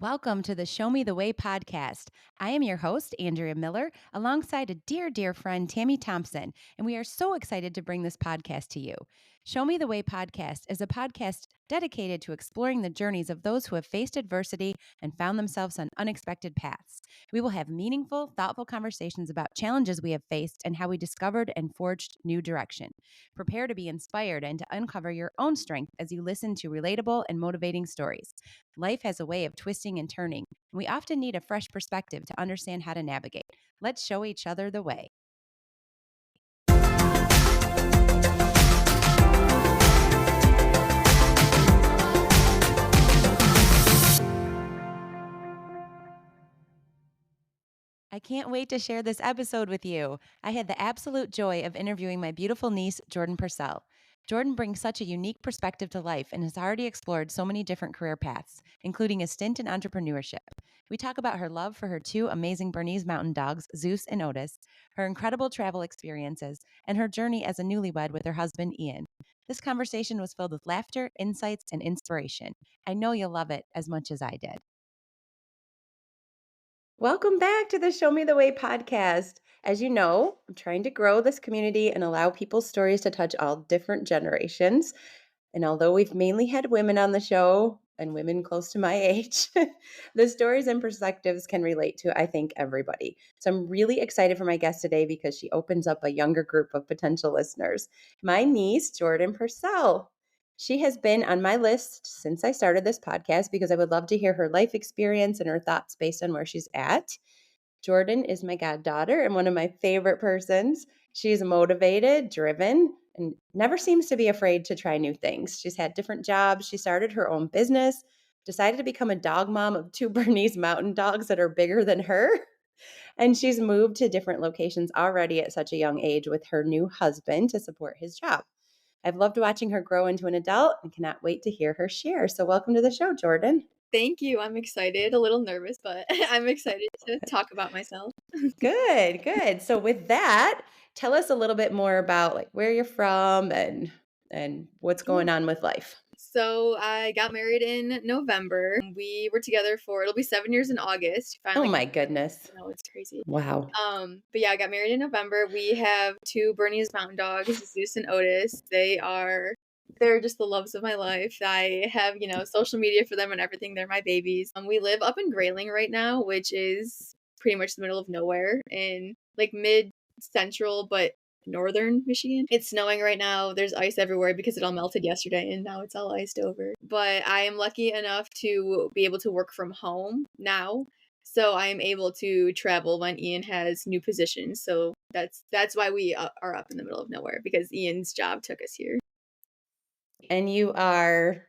Welcome to the Show Me the Way podcast. I am your host, Andrea Miller, alongside a dear, dear friend, Tammy Thompson, and we are so excited to bring this podcast to you. Show Me the Way podcast is a podcast dedicated to exploring the journeys of those who have faced adversity and found themselves on unexpected paths. We will have meaningful, thoughtful conversations about challenges we have faced and how we discovered and forged new direction. Prepare to be inspired and to uncover your own strength as you listen to relatable and motivating stories. Life has a way of twisting and turning, and we often need a fresh perspective to understand how to navigate. Let's show each other the way. I can't wait to share this episode with you. I had the absolute joy of interviewing my beautiful niece, Jordan Purcell. Jordan brings such a unique perspective to life and has already explored so many different career paths, including a stint in entrepreneurship. We talk about her love for her two amazing Bernese mountain dogs, Zeus and Otis, her incredible travel experiences, and her journey as a newlywed with her husband, Ian. This conversation was filled with laughter, insights, and inspiration. I know you'll love it as much as I did. Welcome back to the Show Me the Way podcast. As you know, I'm trying to grow this community and allow people's stories to touch all different generations. And although we've mainly had women on the show and women close to my age, the stories and perspectives can relate to, I think, everybody. So I'm really excited for my guest today because she opens up a younger group of potential listeners. My niece, Jordan Purcell. She has been on my list since I started this podcast because I would love to hear her life experience and her thoughts based on where she's at. Jordan is my goddaughter and one of my favorite persons. She's motivated, driven, and never seems to be afraid to try new things. She's had different jobs. She started her own business, decided to become a dog mom of two Bernese mountain dogs that are bigger than her. And she's moved to different locations already at such a young age with her new husband to support his job. I've loved watching her grow into an adult and cannot wait to hear her share. So, welcome to the show, Jordan. Thank you. I'm excited, a little nervous, but I'm excited to talk about myself. Good, good. So with that, tell us a little bit more about like where you're from and what's Yeah. going on with life. So I got married in November. We were together for it'll be 7 years in August. Oh Finally, my goodness. I know it's crazy. Wow. But yeah, I got married in November. We have two Bernese mountain dogs, Zeus and Otis. They're just the loves of my life. I have, social media for them and everything. They're my babies. We live up in Grayling right now, which is pretty much the middle of nowhere in like mid central, but northern Michigan. It's snowing right now. There's ice everywhere because it all melted yesterday and now it's all iced over. But I am lucky enough to be able to work from home now. So I am able to travel when Ian has new positions. So that's why we are up in the middle of nowhere, because Ian's job took us here. And you are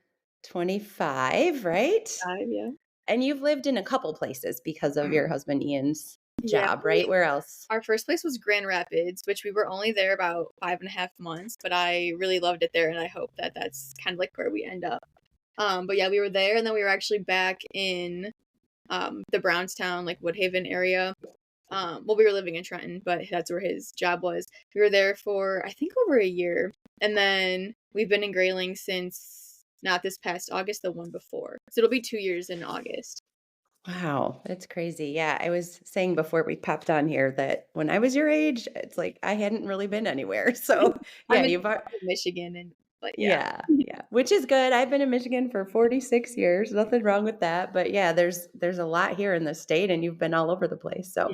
25, right? Yeah. And you've lived in a couple places because of your husband Ian's Yeah. job, right? Where else? Our first place was Grand Rapids, which we were only there about 5.5 months, but I really loved it there, and I hope that that's kind of like where we end up. But yeah, we were there, and then we were actually back in the Brownstown, like Woodhaven area. Well, we were living in Trenton, but that's where his job was. We were there for, I think, over a year, and then we've been in Grayling since not this past August, the one before. So it'll be 2 years in August. Wow, that's crazy. Yeah, I was saying before we popped on here that when I was your age, it's like I hadn't really been anywhere. So, yeah, I'm in you've Michigan, but yeah. yeah, which is good. I've been in Michigan for 46 years. Nothing wrong with that. But yeah, there's a lot here in the state and you've been all over the place. Yeah.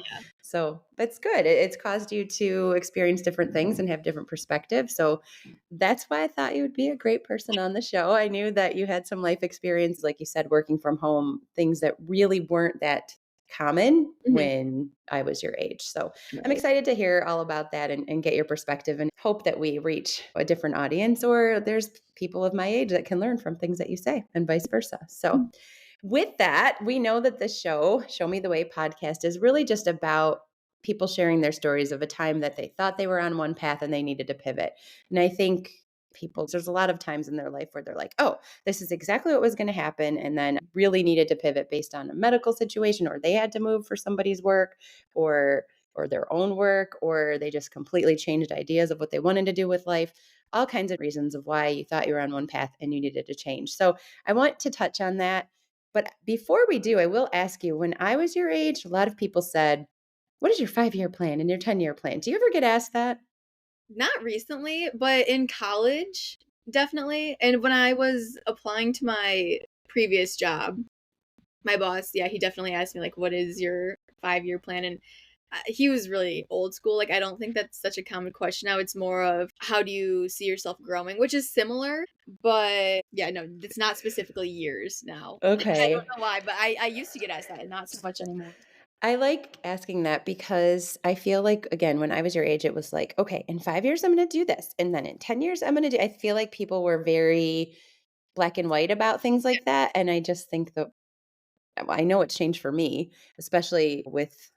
So that's good. It's caused you to experience different things and have different perspectives. So that's why I thought you would be a great person on the show. I knew that you had some life experience, like you said, working from home, things that really weren't that common Mhm. when I was your age. So I'm Right. excited to hear all about that and get your perspective and hope that we reach a different audience or there's people of my age that can learn from things that you say and vice versa. So Mhm. with that, we know that the Show Me the Way podcast is really just about people sharing their stories of a time that they thought they were on one path and they needed to pivot. And I think there's a lot of times in their life where they're like, oh, this is exactly what was going to happen. And then really needed to pivot based on a medical situation, or they had to move for somebody's work or their own work, or they just completely changed ideas of what they wanted to do with life. All kinds of reasons of why you thought you were on one path and you needed to change. So I want to touch on that. But before we do, I will ask you, when I was your age, a lot of people said, "What is your 5-year plan and your 10-year plan?" Do you ever get asked that? Not recently, but in college, definitely. And when I was applying to my previous job, my boss, yeah, he definitely asked me like, "What is your 5-year plan?" And he was really old school. Like, I don't think that's such a common question now. It's more of how do you see yourself growing, which is similar, but yeah, no, it's not specifically years now. I don't Okay. know why, but I used to get asked that, and not so much anymore. I like asking that because I feel like, again, when I was your age, it was like, okay, in 5 years, I'm going to do this. And then in 10 years, I'm going to do, I feel like people were very black and white about things like that. And I just think that I know it's changed for me, especially with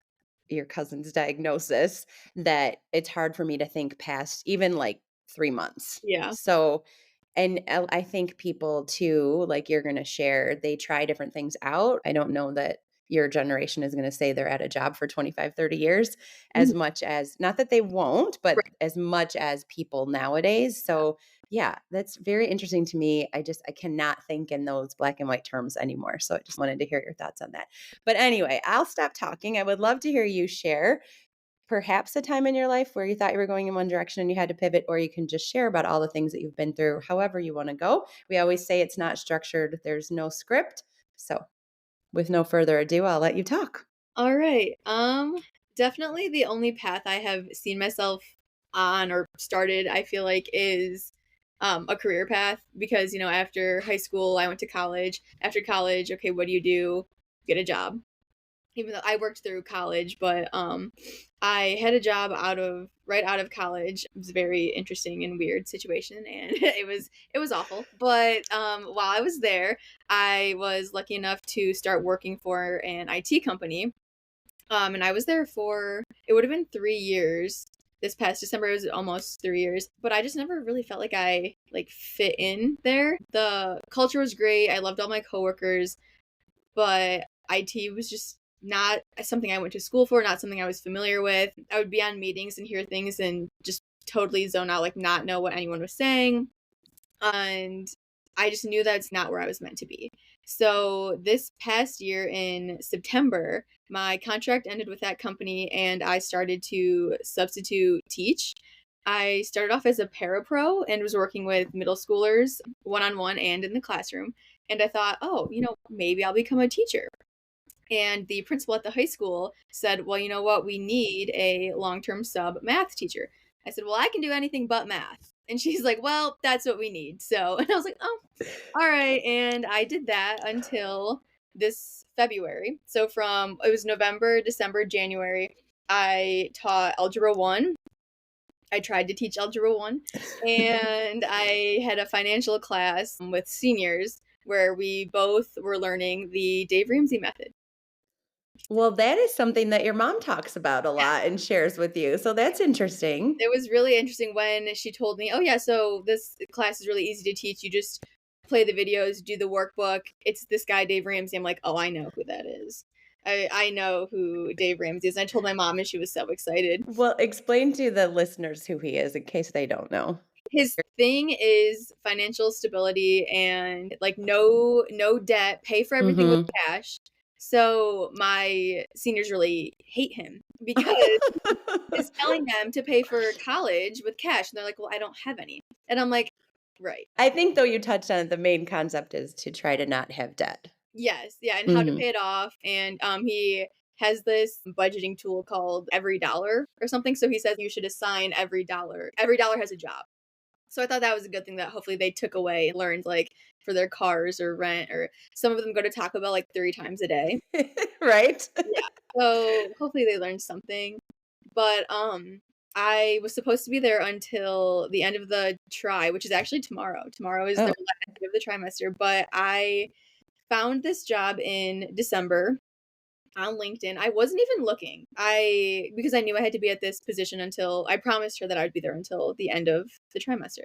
your cousin's diagnosis, that it's hard for me to think past even like 3 months. Yeah. So, and I think people too, like you're going to share, they try different things out. I don't know that your generation is going to say they're at a job for 25, 30 years as Mhm. much as, not that they won't, but Right. as much as people nowadays. Yeah. So, yeah, that's very interesting to me. I cannot think in those black and white terms anymore. So I just wanted to hear your thoughts on that. But anyway, I'll stop talking. I would love to hear you share perhaps a time in your life where you thought you were going in one direction and you had to pivot, or you can just share about all the things that you've been through, however you want to go. We always say it's not structured, there's no script. So, with no further ado, I'll let you talk. All right. Definitely the only path I have seen myself on or started, I feel like, is a career path because, after high school, I went to college. After college, okay, what do you do? Get a job. Even though I worked through college, but I had a job right out of college. It was a very interesting and weird situation, and it was awful. But while I was there, I was lucky enough to start working for an IT company, and I was there for it would have been 3 years. This past December it was almost 3 years, but I just never really felt like I like fit in there. The culture was great. I loved all my coworkers, but IT was just not something I went to school for, not something I was familiar with. I would be on meetings and hear things and just totally zone out, like not know what anyone was saying. And I just knew that's not where I was meant to be. So this past year in September, my contract ended with that company and I started to substitute teach. I started off as a parapro and was working with middle schoolers one on one and in the classroom. And I thought, oh, maybe I'll become a teacher. And the principal at the high school said, well, you know what? We need a long term sub math teacher. I said, well, I can do anything but math. And she's like, well, that's what we need. So, and I was like, oh, all right. And I did that until this February. So it was November, December, January, I taught Algebra 1. I tried to teach Algebra 1. And I had a financial class with seniors where we both were learning the Dave Ramsey method. Well, that is something that your mom talks about a lot and shares with you. So that's interesting. It was really interesting when she told me, "Oh yeah, so this class is really easy to teach. You just play the videos, do the workbook. It's this guy Dave Ramsey." I'm like, "Oh, I know who that is. I know who Dave Ramsey is." And I told my mom, and she was so excited. Well, explain to the listeners who he is in case they don't know. His thing is financial stability and like no debt, pay for everything with Mhm. cash. So my seniors really hate him because is telling them to pay for college with cash, and they're like, "Well, I don't have any." And I'm like, "Right. I think though you touched on it, the main concept is to try to not have debt. Yes, yeah, and how to Mhm. pay it off." And he has this budgeting tool called Every Dollar or something. So he says you should assign every dollar. Every dollar has a job. So I thought that was a good thing that hopefully they took away and learned, like for their cars or rent, or some of them go to Taco Bell like 3 times a day. Right? Yeah. So hopefully they learned something. But I was supposed to be there until the end of the try, which is actually tomorrow. Tomorrow is their Oh, last day of the trimester, but I found this job in December on LinkedIn. I wasn't even looking. I Because I knew I had to be at this position until I promised her that I would be there until the end of the trimester.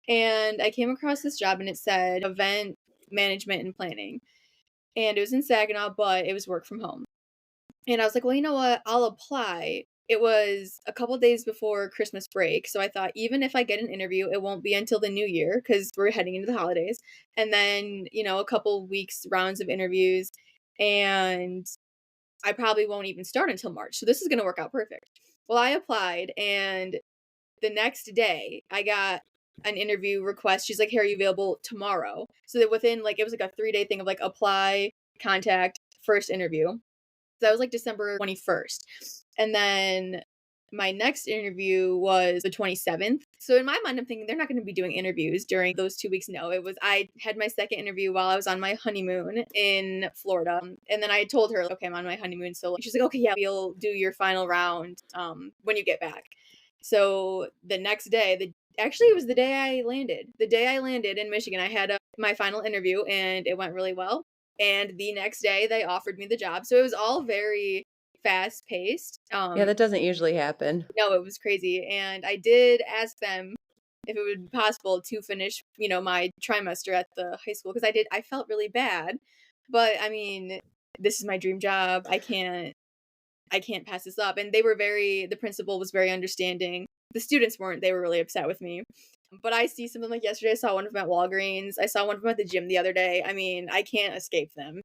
And I came across this job and it said event management and planning. And it was in Saginaw, but it was work from home. And I was like, well, you know what? I'll apply. It was a couple days before Christmas break, so I thought even if I get an interview, it won't be until the new year because we're heading into the holidays. And then, a couple weeks rounds of interviews, and I probably won't even start until March. So this is gonna work out perfect. Well, I applied, and the next day I got an interview request. She's like, "Hey, are you available tomorrow?" So that within it was like a 3-day thing of like apply, contact, first interview. So that was like December 21st. And then my next interview was the 27th. So in my mind, I'm thinking they're not going to be doing interviews during those 2 weeks. No, I had my second interview while I was on my honeymoon in Florida. And then I told her, okay, I'm on my honeymoon. So she's like, okay, yeah, we'll do your final round when you get back. So the next day, actually, it was the day I landed. The day I landed in Michigan, I had my final interview and it went really well. And the next day, they offered me the job. So it was all very fast paced. Yeah, that doesn't usually happen. No, it was crazy. And I did ask them if it would be possible to finish, my trimester at the high school because I felt really bad. But I mean, this is my dream job. I can't pass this up. And the principal was very understanding. The students weren't, they were really upset with me. But I see something like yesterday, I saw one of them at Walgreens. I saw one of them at the gym the other day. I mean, I can't escape them.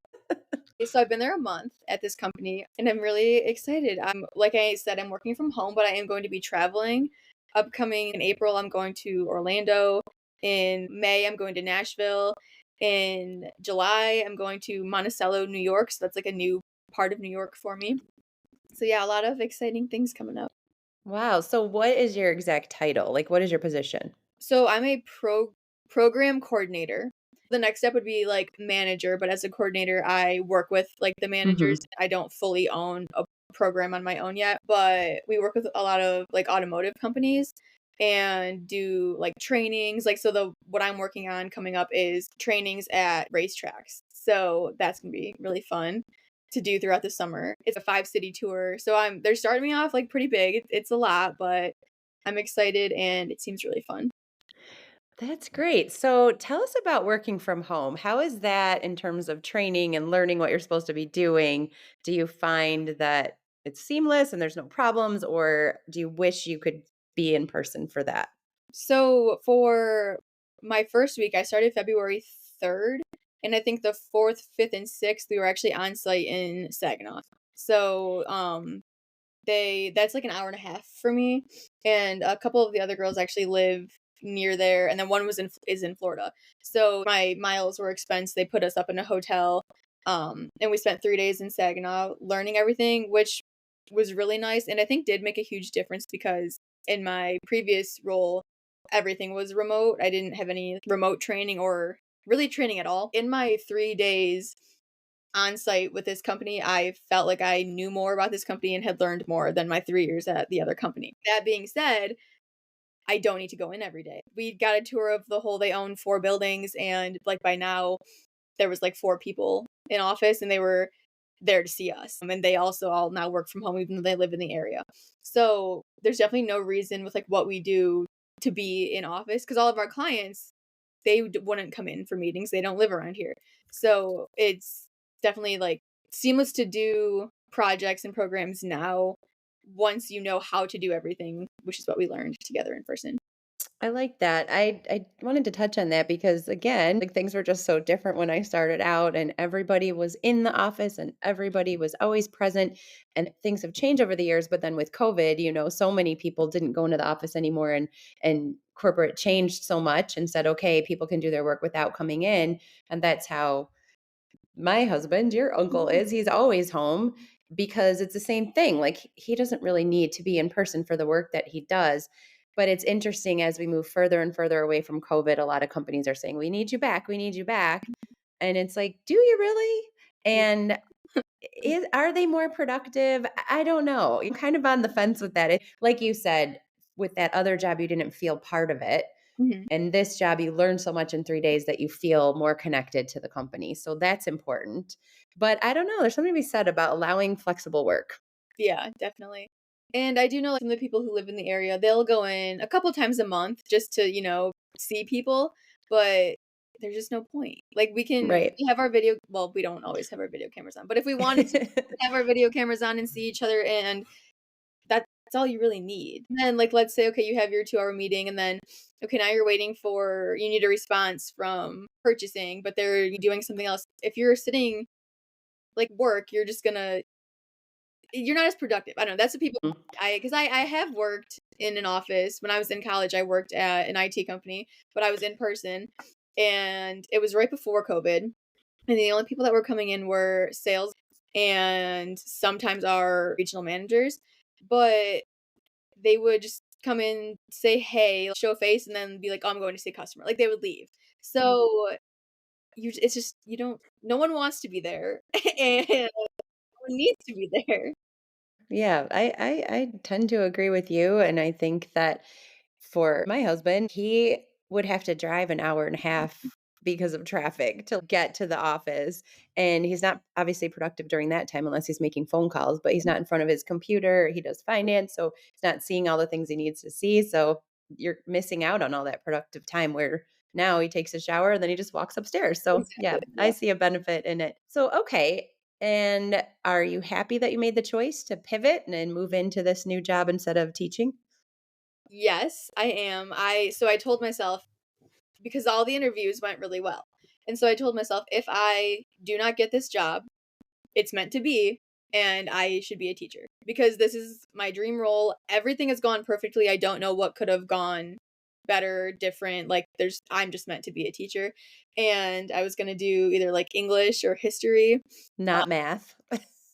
So I've been there a month at this company and I'm really excited. Like I said, I'm working from home, but I am going to be traveling. Upcoming in April, I'm going to Orlando. In May, I'm going to Nashville. In July, I'm going to Monticello, New York. So that's like a new part of New York for me. So yeah, a lot of exciting things coming up. Wow. So what is your exact title? Like, what is your position? So I'm a program coordinator. The next step would be like manager, but as a coordinator, I work with like the managers. Mhm. I don't fully own a program on my own yet, but we work with a lot of like automotive companies and do like trainings. Like so the what I'm working on coming up is trainings at racetracks. So that's going to be really fun to do throughout the summer. It's a 5-city tour. So they're starting me off like pretty big. It's a lot, but I'm excited and it seems really fun. That's great. So tell us about working from home. How is that in terms of training and learning what you're supposed to be doing? Do you find that it's seamless and there's no problems, or do you wish you could be in person for that? So for my first week, I started February 3rd, and I think the 4th, 5th, and 6th we were actually on site in Saginaw. So that's like an hour and a half for me, and a couple of the other girls actually live near there, and then one is in Florida. So my miles were expensed. They put us up in a hotel, and we spent 3 days in Saginaw learning everything, which was really nice, and I think did make a huge difference because in my previous role, everything was remote. I didn't have any remote training or really training at all. In my 3 days on site with this company, I felt like I knew more about this company and had learned more than my 3 years at the other company. That being said, I don't need to go in every day. We got a tour of they own 4 buildings, and like by now, there was like 4 people in office, and they were there to see us. And they also all now work from home, even though they live in the area. So there's definitely no reason with like what we do to be in office because all of our clients wouldn't come in for meetings. They don't live around here. So it's definitely like seamless to do projects and programs now once you know how to do everything, which is what we learned together in person. I like that. I wanted to touch on that because again, like things were just so different when I started out and everybody was in the office and everybody was always present and things have changed over the years, but then with COVID, so many people didn't go into the office anymore and corporate changed so much and said, "Okay, people can do their work without coming in." And that's how my husband, your uncle is, he's always home because it's the same thing. Like he doesn't really need to be in person for the work that he does. But it's interesting as we move further and further away from COVID, a lot of companies are saying, "We need you back. We need you back." And it's like, do you really? And are they more productive? I don't know. You're kind of on the fence with that. Like you said, with that other job, you didn't feel part of it. Mhm. And this job, you learn so much in 3 days that you feel more connected to the company. So that's important. But I don't know, there's something to be said about allowing flexible work. Yeah, definitely. And I do know, like, some of the people who live in the area, they'll go in a couple times a month just to, see people, but there's just no point. Like, Right. we have our we don't always have our video cameras on, but if we wanted to, we have our video cameras on and see each other, and that's That's all you really need. And then, like, let's say, okay, you have your 2-hour meeting, and then, okay, now you're waiting for you need a response from purchasing, but they're doing something else. If you're sitting, like, work, you're not as productive. I don't know, that's what people Mm. I have worked in an office. When I was in college, I worked at an IT company, but I was in person, and it was right before COVID, and the only people that were coming in were sales and sometimes our regional managers, but they would just come in, say, "Hey," show a face, and then be like, "Oh, I'm going to see a customer." Like, they would leave. So, it's just you don't no one wants to be there, and no one needs to be there. Yeah, I tend to agree with you, and I think that for my husband, he would have to drive an hour and a half because of traffic to get to the office, and he's not obviously productive during that time unless he's making phone calls, but he's not in front of his computer, he does finance, so he's not seeing all the things he needs to see, so you're missing out on all that productive time where now he takes a shower and then he just walks upstairs. So, yeah, Exactly, I yeah. see a benefit in it. So, okay, and are you happy that you made the choice to pivot and then move into this new job instead of teaching? Yes, I am. I told myself because all the interviews went really well, and so I told myself, "If I do not get this job, it's meant to be, and I should be a teacher because this is my dream role. Everything has gone perfectly. I don't know what could have gone better, different. Like I'm just meant to be a teacher." And I was going to do either like English or history. Not math.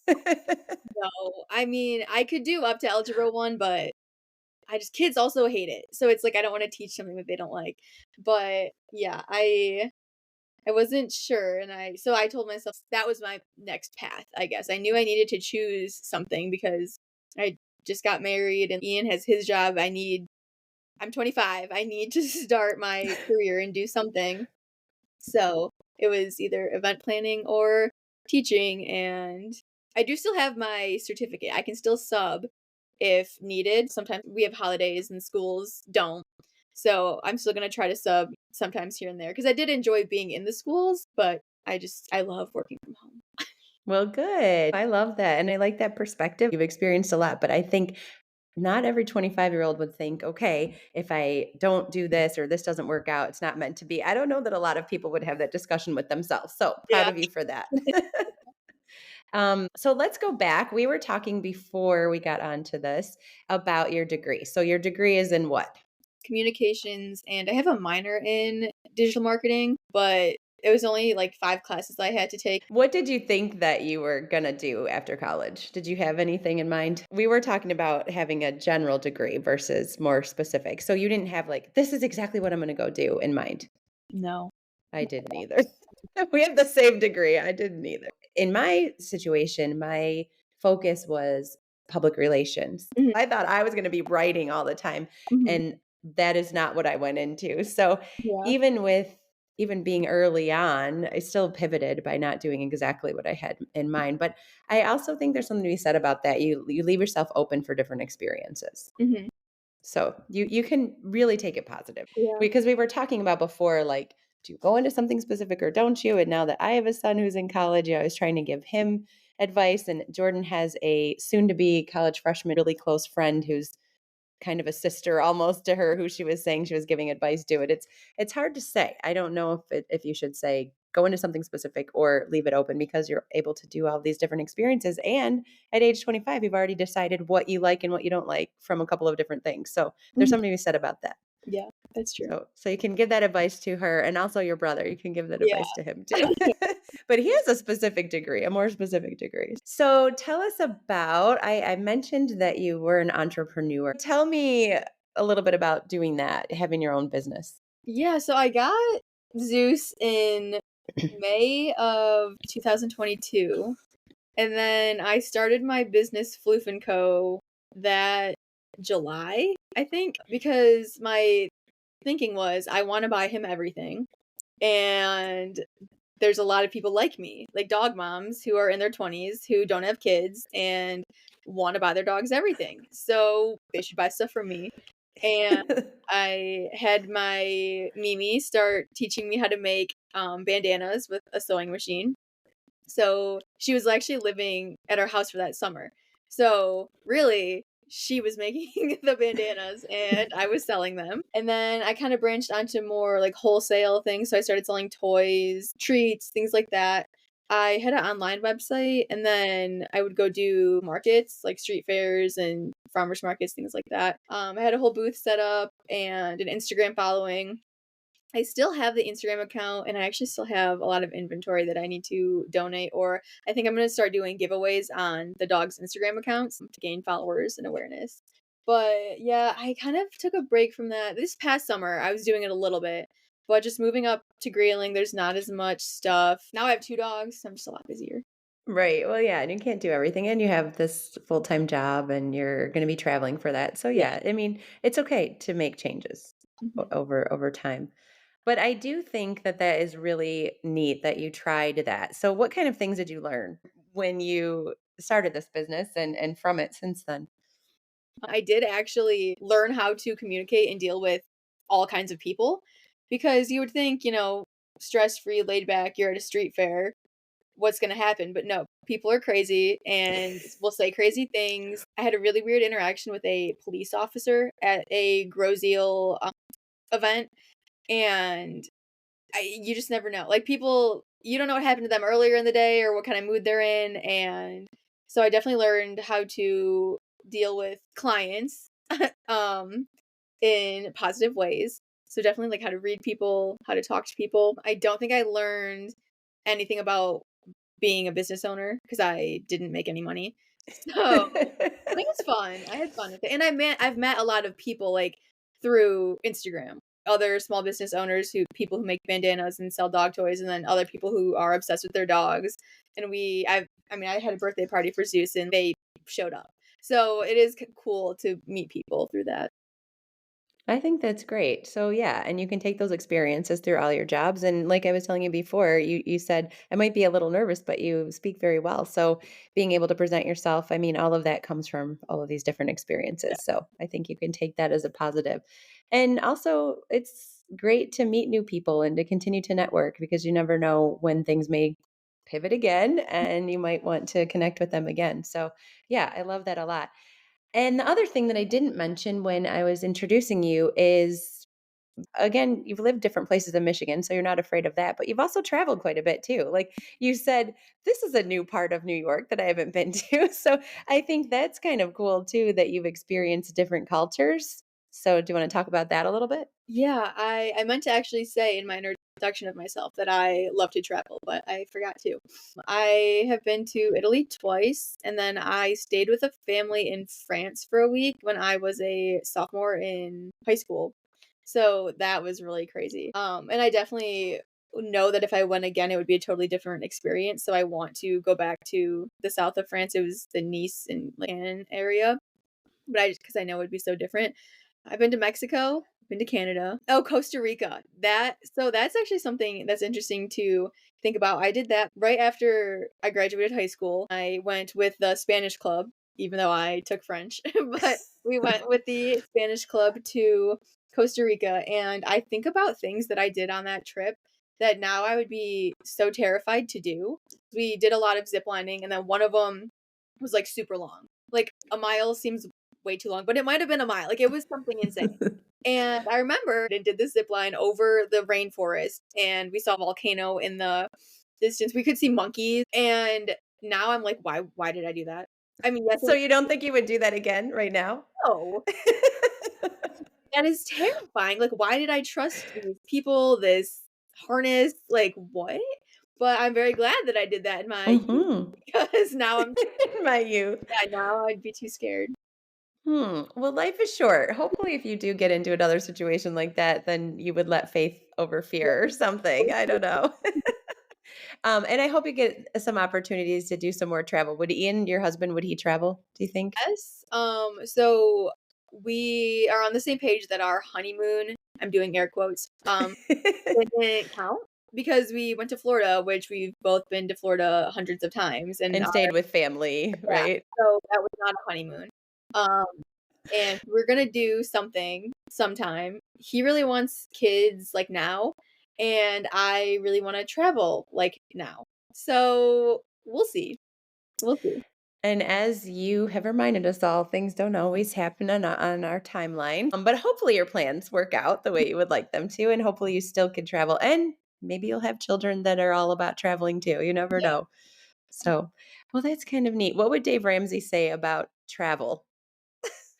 No, I mean, I could do up to algebra 1, but kids also hate it. So it's like I don't want to teach something that they don't like. But yeah, I wasn't sure, and I told myself that was my next path, I guess. I knew I needed to choose something because I just got married and Ian has his job. I'm 25. I need to start my career and do something. So, it was either event planning or teaching, and I do still have my certificate. I can still sub if needed. Sometimes we have holidays and schools don't. So, I'm still gonna try to sub sometimes here and there because I did enjoy being in the schools, but I love working from home. Well, good. I love that, and I like that perspective. You've experienced a lot, but I think not every 25-year-old would think, "Okay, if I don't do this or this doesn't work out, it's not meant to be." I don't know that a lot of people would have that discussion with themselves, so proud Yeah. of you for that. So let's go back. We were talking before we got onto this about your degree. So your degree is in what? Communications, and I have a minor in digital marketing, but it was only like 5 classes I had to take. What did you think that you were gonna do after college? Did you have anything in mind? We were talking about having a general degree versus more specific. So you didn't have like, this is exactly what I'm gonna go do in mind. No. I didn't either. We have the same degree. I didn't either. In my situation, my focus was public relations. Mhm, I thought I was going to be writing all the time, mhm. and that is not what I went into. So, Yeah. even with even being early on, I still pivoted by not doing exactly what I had in mind. But I also think there's something to be said about that. You leave yourself open for different experiences. Mhm. So you can really take it positive Yeah. because we were talking about before, like, do you go into something specific or don't you? And now that I have a son who's in college, I was trying to give him advice. And Jordan has a soon to be college freshman, really close friend who's kind of a sister almost to her, who she was saying she was giving advice to. It's hard to say. I don't know if you should say go into something specific or leave it open because you're able to do all these different experiences. And at age 25, you've already decided what you like and what you don't like from a couple of different things. So there's Mhm. something to be said about that. Yeah, that's true. So you can give that advice to her and also your brother. You can give that Yeah. advice to him too. But he has a specific degree, a more specific degree. So tell us about I mentioned that you were an entrepreneur. Tell me a little bit about doing that, having your own business. Yeah, so I got Zeus in May of 2022, and then I started my business Floof& and Co. that July, I think, because my thinking was I wanna buy him everything, and there's a lot of people like me, like dog moms who are in their 20s who don't have kids and wanna buy their dogs everything, so they should buy stuff from me, and I had my Mimi start teaching me how to make, bandanas with a sewing machine. So, she was actually living at our house for that summer. So, really, she was making the bandanas and I was selling them. And then I kind of branched onto more like wholesale things. So I started selling toys, treats, things like that. I had an online website and then I would go do markets like street fairs and farmers markets, things like that. I had a whole booth set up and an Instagram following. I still have the Instagram account and I actually still have a lot of inventory that I need to donate, or I think I'm going to start doing giveaways on the dog's Instagram accounts to gain followers and awareness. But yeah, I kind of took a break from that. This past summer, I was doing it a little bit, but just moving up to Grayling, there's not as much stuff. Now I have two dogs, so I'm just a lot busier. Right. Well, yeah, and you can't do everything, and you have this full-time job, and you're gonna be traveling for that. So, Yeah. yeah, I mean, it's okay to make changes Mhm. over time. But I do think that that is really neat that you tried that. So, what kind of things did you learn when you started this business and from it since then? I did actually learn how to communicate and deal with all kinds of people because you would think, stress free, laid back, you're at a street fair, what's going to happen? But no, people are crazy and will say crazy things. I had a really weird interaction with a police officer at a Grow Zeal event, and you just never know. Like people, you don't know what happened to them earlier in the day or what kind of mood they're in. And so I definitely learned how to deal with clients um, in positive ways. So definitely like how to read people, how to talk to people. I don't think I learned anything about being a business owner because I didn't make any money. So I think it's fun. I had fun with it, and I've met a lot of people, like, through Instagram. Other small business owners people who make bandanas and sell dog toys, and then other people who are obsessed with their dogs, and I had a birthday party for Zeus, and they showed up. So it is cool to meet people through that. I think that's great. So yeah, and you can take those experiences through all your jobs. And like I was telling you before, you said I might be a little nervous, but you speak very well. So being able to present yourself, I mean, all of that comes from all of these different Yeah. experiences. So I think you can take that as a positive. And also, it's great to meet new people and to continue to network because you never know when things may pivot again and you might want to connect with them again. So yeah, I love that a lot. And the other thing that I didn't mention when I was introducing you is, again, you've lived different places in Michigan, so you're not afraid of that, but you've also traveled quite a bit too. Like you said, this is a new part of New York that I haven't been to. So I think that's kind of cool too that you've experienced different cultures. So do you want to talk about that a little bit? Yeah, I meant to actually say in my introduction of myself that I love to travel, but I forgot to. I have been to Italy twice, and then I stayed with a family in France for a week when I was a sophomore in high school. So that was really crazy. And I definitely know that if I went again, it would be a totally different experience. So I want to go back to the south of France. It was the Nice and Cannes area, but I just because I know it would be so different. I've been to Mexico, been to Canada. Oh, Costa Rica. That's actually something that's interesting to think about. I did that right after I graduated high school. I went with the Spanish club, even though I took French, but we went with the Spanish club to Costa Rica, and I think about things that I did on that trip that now I would be so terrified to do. We did a lot of zip lining, and then one of them was like super long. Like a mile seems way too long, but it might have been a mile. Like it was something insane. And I remember and did the zip line over the rainforest and we saw a volcano in the distance. We could see monkeys. And now I'm like, why did I do that? I mean, yes, it So was you don't think you would do that again right now? no. That is terrifying. Like, why did I trust these people, this harness? Like, what? But I'm very glad that I did that in my youth Mhm. because now I'm In my youth. yeah, now I'd be too scared. Well, life is short. Hopefully, if you do get into another situation like that, then you would let faith over fear or something. I don't know. And I hope you get some opportunities to do some more travel. Would Ian, your husband, would he travel? Do you think? Yes. So we are on the same page that our honeymoon, I'm doing air quotes, didn't count because we went to Florida, which we've both been to Florida hundreds of times, and And stayed with family, yeah, right? so that was not a honeymoon. Um, and we're gonna do something sometime. He really wants kids like now, and I really want to travel like now. So we'll see. We'll see. And as you have reminded us all, things don't always happen on our timeline. But hopefully your plans work out the way you would like them to. And hopefully you still can travel. And maybe you'll have children that are all about traveling too. You never Yeah. know. So, well, that's kind of neat. What would Dave Ramsey say about travel?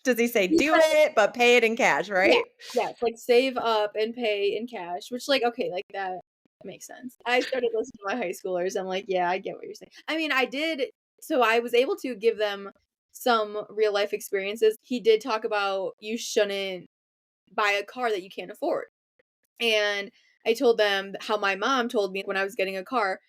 Does he say, He do said it, but pay it in cash, yeah, right? yes, like, save up and pay in cash, which, like, okay, like, that makes sense. I started listening to my high schoolers, I'm like, "Yeah, I get what you're saying." I mean, I did so I was able to give them some real life experiences. He did talk about you shouldn't buy a car that you can't afford, and I told them how my mom told me when I was getting a car,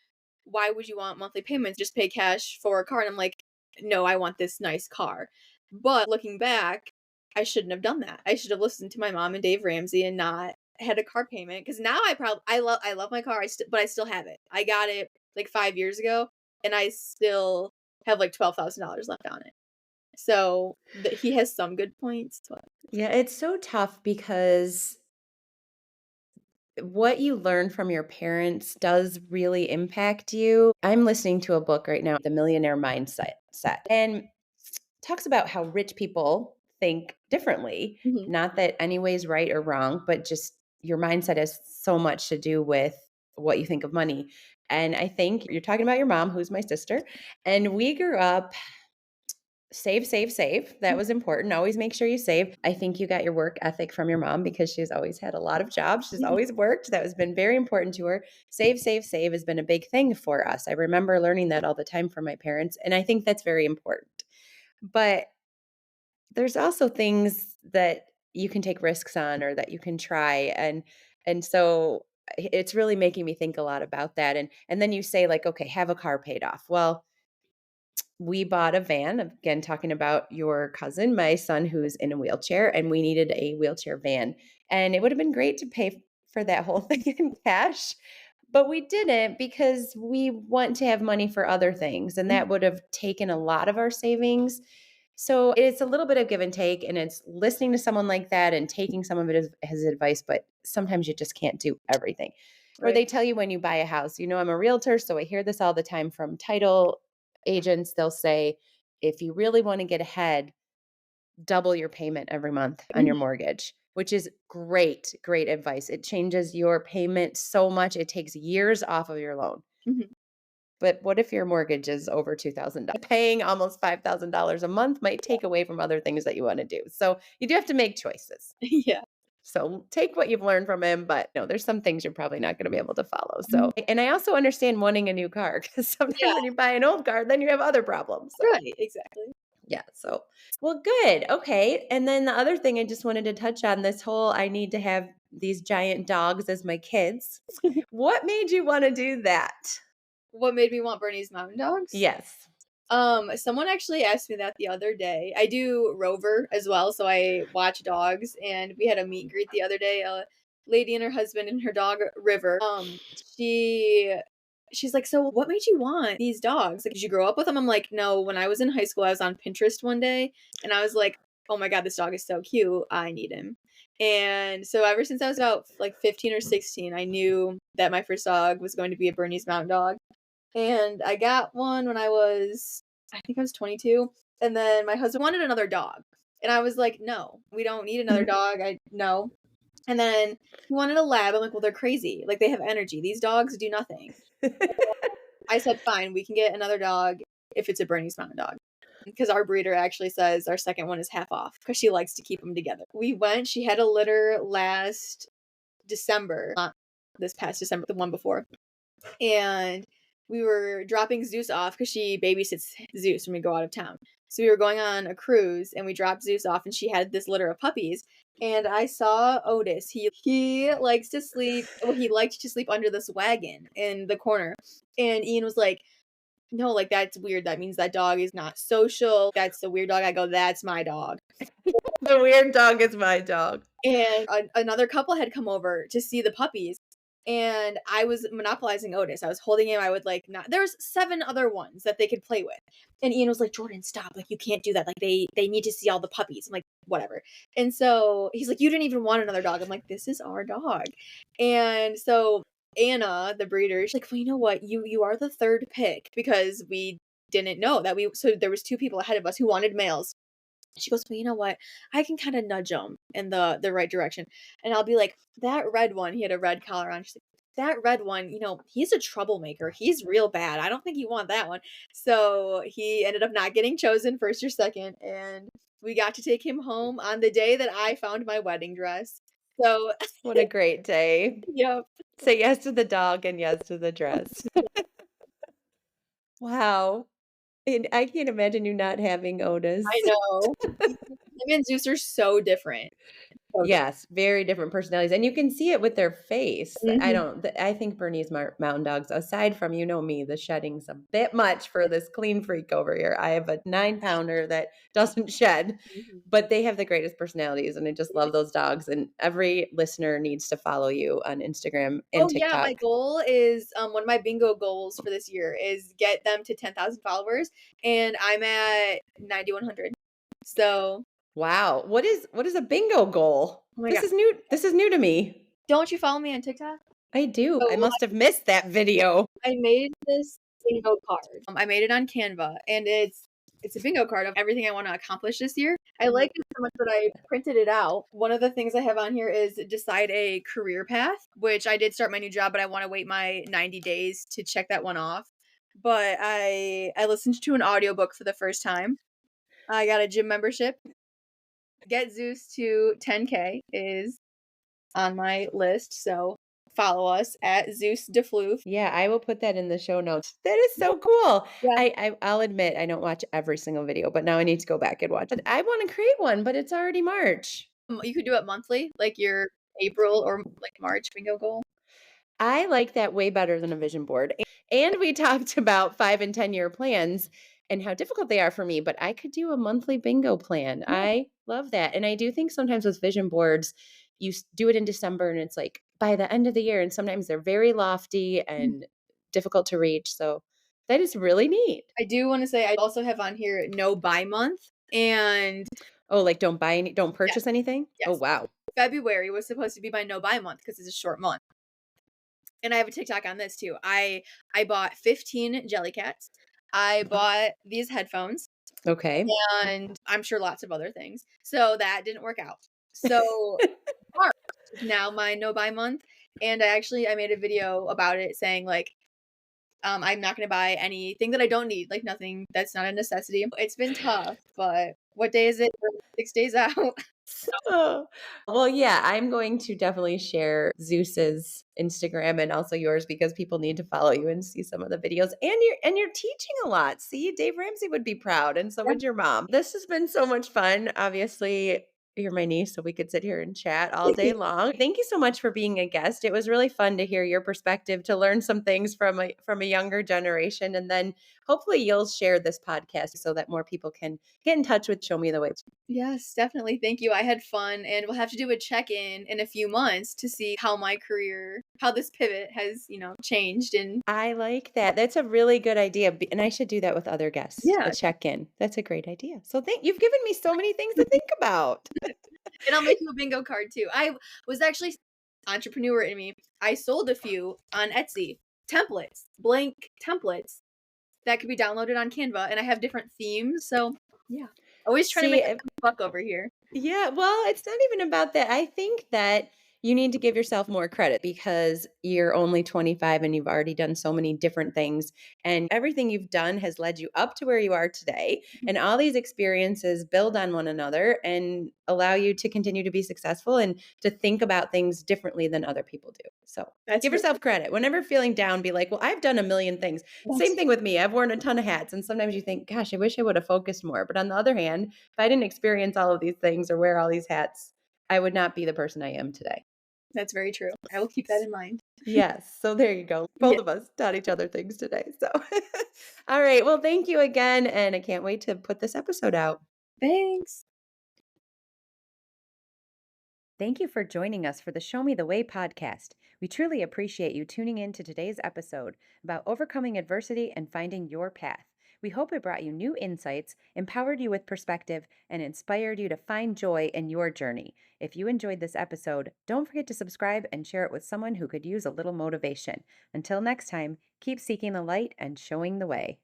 "Why would you want monthly payments? Just pay cash for a car." And I'm like, "No, I want this nice car." But looking back, I shouldn't have done that. I should have listened to my mom and Dave Ramsey and not had a car payment. Because now I love my car, but I still have it. I got it, like, 5 years ago, and I still have, like, $12,000 left on it. So, he has some good points, but Yeah, it's so tough because what you learn from your parents does really impact you. I'm listening to a book right now, The Millionaire Mindset set, and talks about how rich people think differently. Mhm, Not that any way is right or wrong, but just your mindset has so much to do with what you think of money. And I think you're talking about your mom, who's my sister, and we grew up save, save, save. That mhm, was important. Always make sure you save. I think you got your work ethic from your mom because she's always had a lot of jobs. She's mhm, always worked. That has been very important to her. Save, save, save has been a big thing for us. I remember learning that all the time from my parents. And I think that's very important. But there's also things that you can take risks on or that you can try. And so it's really making me think a lot about that. And then you say, like, okay, have a car paid off. Well, we bought a van, again, talking about your cousin, my son, who's in a wheelchair, and we needed a wheelchair van. And it would have been great to pay for that whole thing in cash, but we didn't because we want to have money for other things. And mhm, that would have taken a lot of our savings. So it's a little bit of give and take, and it's listening to someone like that and taking some of it as his advice, but sometimes you just can't do everything. Or right, they tell you when you buy a house, I'm a realtor, so I hear this all the time from title agents. They'll say, if you really want to get ahead, double your payment every month on your mhm, mortgage, which is great, great advice. It changes your payment so much. It takes years off of your loan. mhm, But what if your mortgage is over $2,000? Paying almost $5,000 a month might take away from other things that you want to do. So you do have to make choices. yeah, So take what you've learned from him, but no, there's some things you're probably not going to be able to follow. mhm, So, and I also understand wanting a new car because sometimes yeah, when you buy an old car, then you have other problems. So, right, exactly. yeah. So, well, good. Okay. And then the other thing I just wanted to touch on this whole I need to have these giant dogs as my kids. What made you want to do that? What made me want Bernese Mountain Dogs? Yes. Someone actually asked me that the other day. I do Rover as well, so I watch dogs, and we had a meet and greet the other day. A lady and her husband and her dog River. She she's like, "So what made you want these dogs? Like, did you grow up with them?" I'm like, "No, when I was in high school, I was on Pinterest one day, and I was like, "Oh my god, this dog is so cute. I need him." And so ever since I was about like 15 or 16, I knew that my first dog was going to be a Bernese Mountain Dog. And I got one when I think I was 22, and then my husband wanted another dog, and I was like, "No, we don't need another dog, I no." And then he wanted a lab, I'm like, "Well, they're crazy, like, they have energy, these dogs do nothing." I said, "Fine, we can get another dog if it's a Bernese Mountain Dog." Because our breeder actually says our second one is half off because she likes to keep them together. We went, she had a litter last December, not this past December, the one before. And we were dropping Zeus off because she babysits Zeus when we go out of town. So we were going on a cruise and we dropped Zeus off and she had this litter of puppies. And I saw Otis. He likes to sleep. Well, he liked to sleep under this wagon in the corner. And Ian was like, "No, like that's weird. That means that dog is not social. That's the weird dog." I go, "That's my dog." The weird dog is my dog. And another couple had come over to see the puppies, and I was monopolizing Otis. I was holding him. I would like not. There's 7 other ones that they could play with, and Ian was like, "Jordan, stop! Like you can't do that. Like they need to see all the puppies." I'm like, "Whatever." And so he's like, "You didn't even want another dog." I'm like, "This is our dog," and so Anna, the breeder, she's like, "Well, you know what? You are the third pick because we." didn't know that so there was 2 people ahead of us who wanted males. She goes, "Well, you know what? I can kinda nudge them in the right direction." And I'll be like, "That red one," he had a red collar on. She's like, "That red one, he's a troublemaker. He's real bad. I don't think you want that one." So, he ended up not getting chosen 1st or 2nd, and we got to take him home on the day that I found my wedding dress. So What a great day. yep. Say yes to the dog and yes to the dress. Wow. And I can't imagine you not having I Otis. know. Him and Zeus are so different. So different. Yes, very different personalities, and you can see it with their face. I Mhm. don't th I think Bernese Mountain Dogs, aside from, you know me, the shedding's a bit much for this clean freak over here. I have a 9-pounder that doesn't shed, Mhm. but they have the greatest personalities, and I just love those dogs, and every listener needs to follow you on Instagram and Oh, yeah, my TikTok. goal is, one of my bingo goals for this year is get them to 10,000 followers, and I'm at 9,100. So, Wow. What is a bingo goal? oh my god. This is new to me. Don't you follow me on TikTok? I do. So, I well, must have missed that video. I made this bingo card. I made it on Canva, and it's a bingo card of everything I wanna accomplish this year. I like it so much that I printed it out. One of the things I have on here is decide a career path, which I did start my new job, but I wanna wait my 90 days to check that one off. But I listened to an audiobook for the first time. I got a gym membership. Get Zeus to 10K is on my list, so follow us at Zeus DeFloof. Yeah, I will put that in the show notes. That is so cool. Yeah. I'll admit I don't watch every single video, but now I need to go back and watch. But I want to create one, but it's already March. You could do it monthly, like your April or, like, March bingo goal. I like that way better than a vision board. And we talked about 5 and 10 year plans and how difficult they are for me, but I could do a monthly bingo plan. Yeah, I love that. And I do think sometimes with vision boards, do it in December and it's like by the end of the year. And sometimes they're very lofty mhm. and difficult to reach. So that is really neat. I do wanna say I also have on here no buy month, and Oh, like don't yes, purchase anything? Oh, yes. wow. February was supposed to be my no buy month because it's a short month, and I have a TikTok on this too. I bought 15 Jellycats. I bought these headphones, Okay. and I'm sure lots of other things. So that didn't work out. So March is now my no buy month, and I made a video about it saying, like, I'm not gonna buy anything that I don't need, like, nothing that's not a necessity. It's been tough, but what day is it? We're 6 days out. Oh, well, yeah, I'm going to definitely share Zeus's Instagram and also yours because people need to follow you and see some of the videos. And you're teaching a lot. See, Dave Ramsey would be proud, and so Yeah. would your mom. This has been so much fun. Obviously, you're my niece, so we could sit here and chat all day long. Thank you so much for being a guest. It was really fun to hear your perspective, to learn some things from a younger generation, and then hopefully you'll share this podcast so that more people can get in touch with Show Me the Way. Yes, definitely, thank you, I had fun, and we'll have to do a check-in in a few months to see how this pivot has, changed and I like that. That's a really good idea, and I should do that with other guests, a yeah, check-in. That's a great idea. So thank you've given me so many things to think about. and I'll make you a bingo card too. I was actually entrepreneur in me. I sold a few on Etsy, templates, blank templates that could be downloaded on Canva, and I have different themes, so yeah. Always trying to See, make a quick buck over here. yeah, well, it's not even about that. I think that you need to give yourself more credit because you're only 25 and you've already done so many different things. And everything you've done has led you up to where you are today. And all these experiences build on one another and allow you to continue to be successful and to think about things differently than other people do. So That's give very yourself credit. Whenever feeling down, be like, well, I've done a million things. Same that's thing with me. I've worn a ton of hats. And sometimes you think, gosh, I wish I would have focused more. But on the other hand, if I didn't experience all of these things or wear all these hats, I would not be the person I am today. that's very true. I will keep that in mind. Yes. So there you go. Yeah, Both of us taught each other things today. So, all right. Well, thank you again. And I can't wait to put this episode out. thanks. Thank you for joining us for the Show Me the Way podcast. We truly appreciate you tuning in to today's episode about overcoming adversity and finding your path. We hope it brought you new insights, empowered you with perspective, and inspired you to find joy in your journey. If you enjoyed this episode, don't forget to subscribe and share it with someone who could use a little motivation. Until next time, keep seeking the light and showing the way.